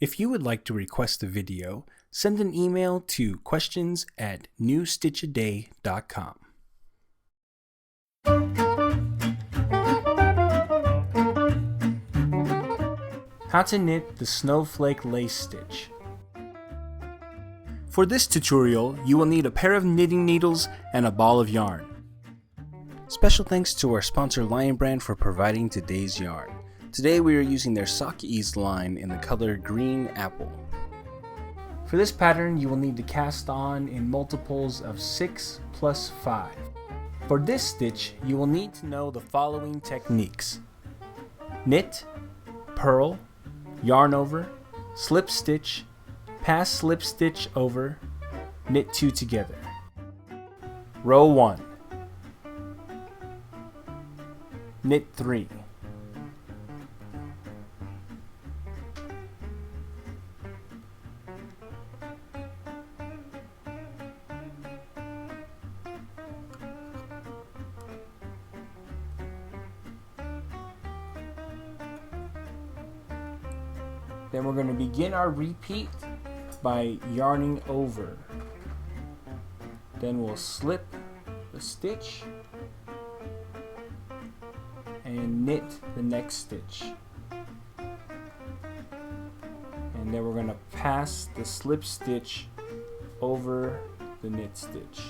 If you would like to request a video, send an email to questions@newstitchaday.com. How to knit the snowflake lace stitch. For this tutorial, you will need a pair of knitting needles and a ball of yarn. Special thanks to our sponsor Lion Brand for providing today's yarn. Today we are using their Sock Ease line in the color Green Apple. For this pattern, you will need to cast on in multiples of 6 plus 5. For this stitch, you will need to know the following techniques: knit, purl, yarn over, slip stitch, pass slip stitch over, knit 2 together. Row 1. Knit 3. Then we're going to begin our repeat by yarning over. Then we'll slip the stitch and knit the next stitch. And then we're going to pass the slip stitch over the knit stitch.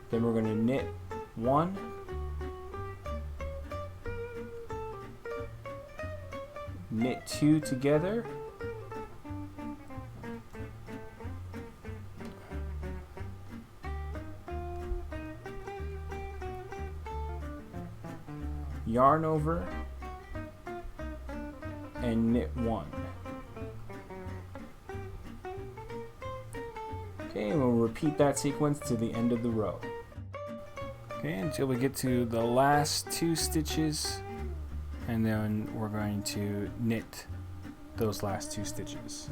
Then we're going to knit 1, knit 2 together, yarn over, and knit 1. Okay, and we'll repeat that sequence to the end of the row. Okay, until we get to the last 2 stitches, and then we're going to knit those last 2 stitches.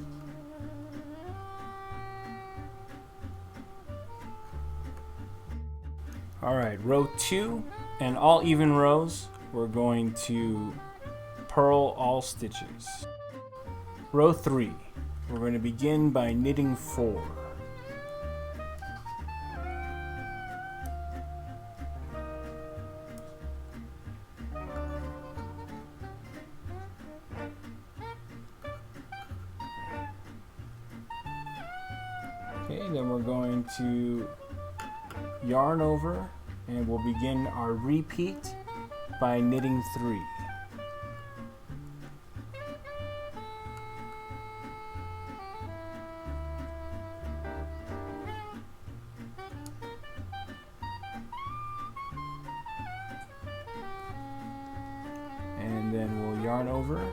Alright, row 2, and all even rows, we're going to purl all stitches. Row 3, we're going to begin by knitting 4. Okay, then we're going to yarn over, and we'll begin our repeat by knitting 3. And then we'll yarn over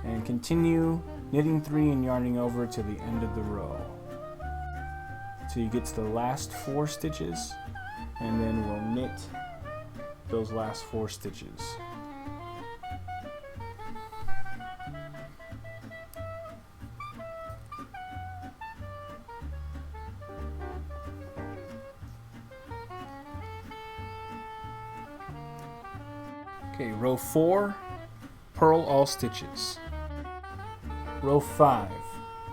and continue knitting 3 and yarning over to the end of the row. So you get to the last 4 stitches, and then we'll knit those last 4 stitches. Okay, row 4, purl all stitches. Row 5,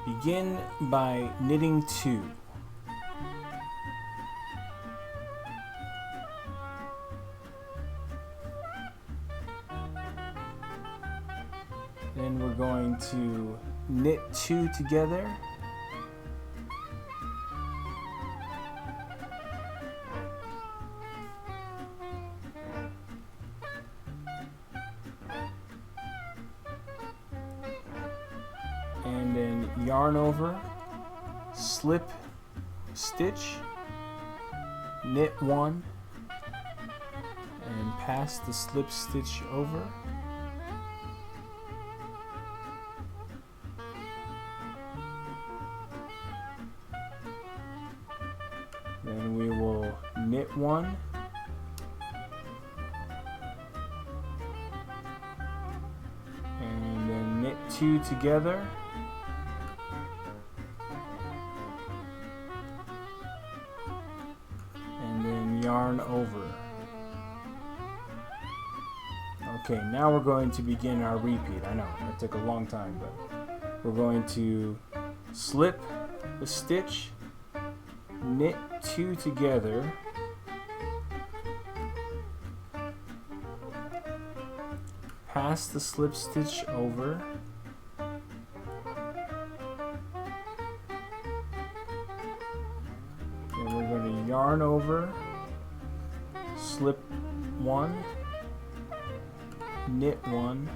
begin by knitting 2. Then we're going to knit 2 together, and then yarn over, slip stitch, knit 1, and pass the slip stitch over. Then we will knit 1, and then knit 2 together, and then yarn over. Okay, now we're going to begin our repeat. I know, it took a long time, but we're going to slip a stitch, knit 2 together, pass the slip stitch over, then we're going to yarn over, slip 1, knit 1,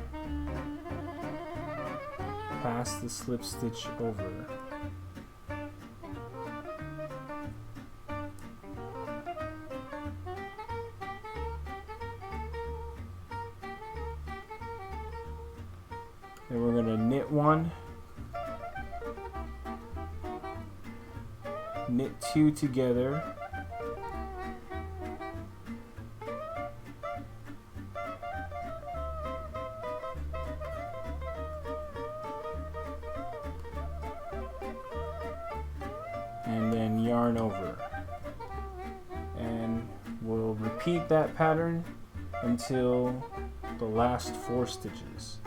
pass the slip stitch over. Then we're going to knit 1, knit 2 together, and then yarn over. And we'll repeat that pattern until the last 4 stitches.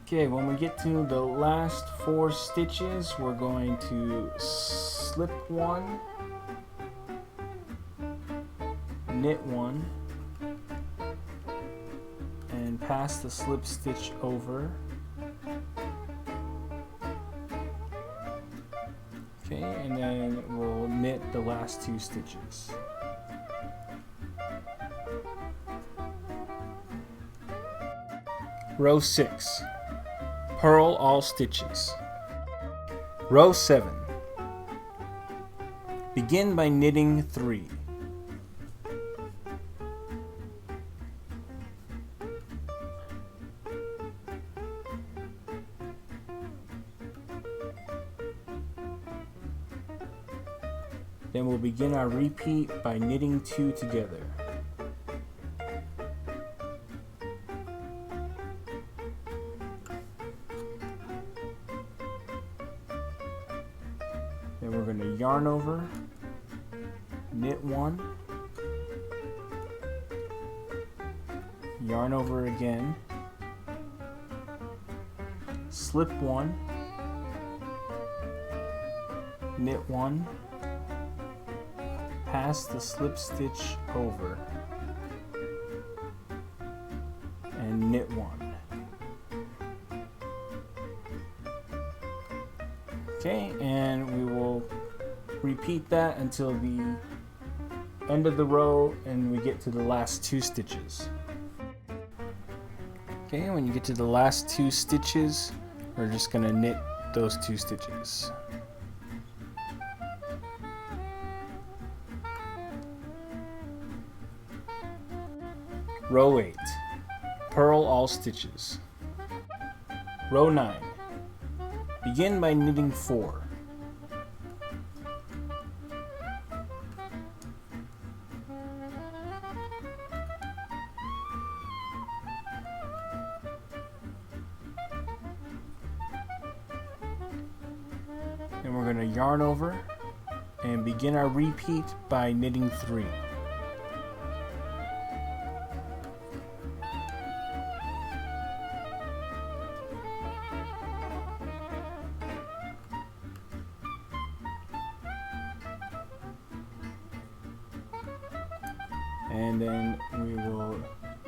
Okay, when we get to the last 4 stitches, we're going to slip 1, knit 1, and pass the slip stitch over. Okay, and then we'll knit the last 2 stitches. Row 6. Purl all stitches. Row 7. Begin by knitting 3. Then we'll begin our repeat by knitting 2 together. Then we're going to yarn over, knit 1, yarn over again, slip 1, knit 1, pass the slip stitch over, and knit 1. Okay, and we will repeat that until the end of the row and we get to the last 2 stitches. Okay, when you get to the last 2 stitches, we're just going to knit those 2 stitches. Row 8. Purl all stitches. Row 9. Begin by knitting 4. And we're going to yarn over and begin our repeat by knitting 3. And then we will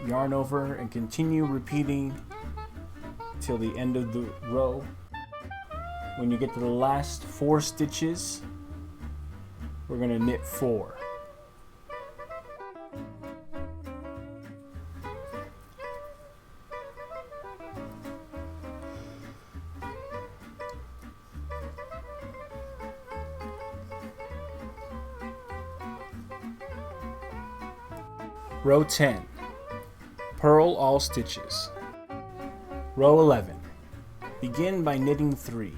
yarn over and continue repeating till the end of the row. When you get to the last 4 stitches, we're going to knit 4. Row 10. Purl all stitches. Row 11. Begin by knitting 3.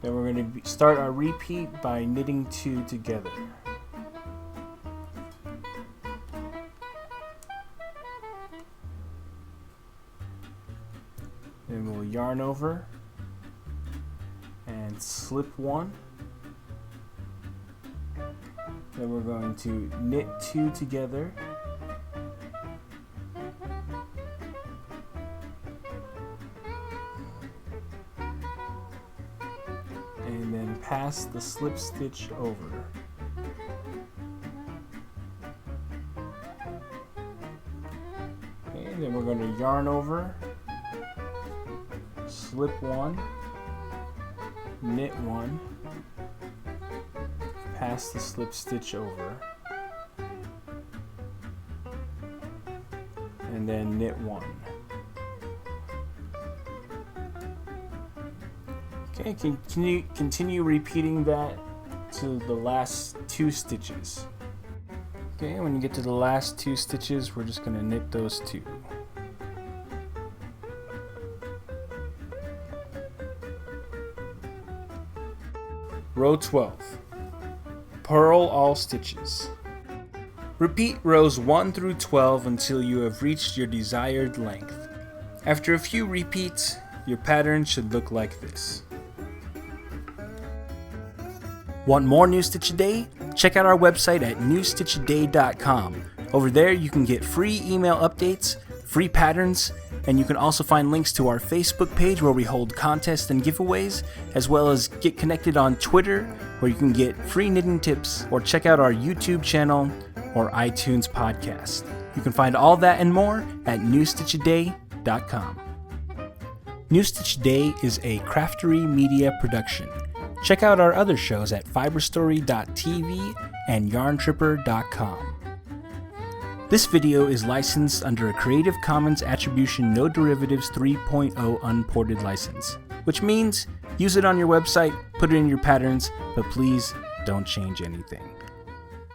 Then we're going to start our repeat by knitting 2 together. Then we'll yarn over, repeat slip 1. Then we're going to knit 2 together. And then pass the slip stitch over. And then we're going to yarn over, slip 1, knit 1, pass the slip stitch over, and then knit 1. Okay, can you continue repeating that to the last 2 stitches? Okay, when you get to the last 2 stitches, we're just going to knit those 2. Row 12. Purl all stitches. Repeat rows 1 through 12 until you have reached your desired length. After a few repeats, your pattern should look like this. Want more New Stitch a Day? Check out our website at newstitchaday.com. Over there you can get free email updates, free patterns, and you can also find links to our Facebook page where we hold contests and giveaways, as well as get connected on Twitter where you can get free knitting tips, or check out our YouTube channel or iTunes podcast. You can find all that and more at newstitchaday.com. New Stitch a Day is a Craftery Media production. Check out our other shows at fiberstory.tv and yarntripper.com. This video is licensed under a Creative Commons Attribution No Derivatives 3.0 unported license, which means use it on your website, put it in your patterns, but please don't change anything.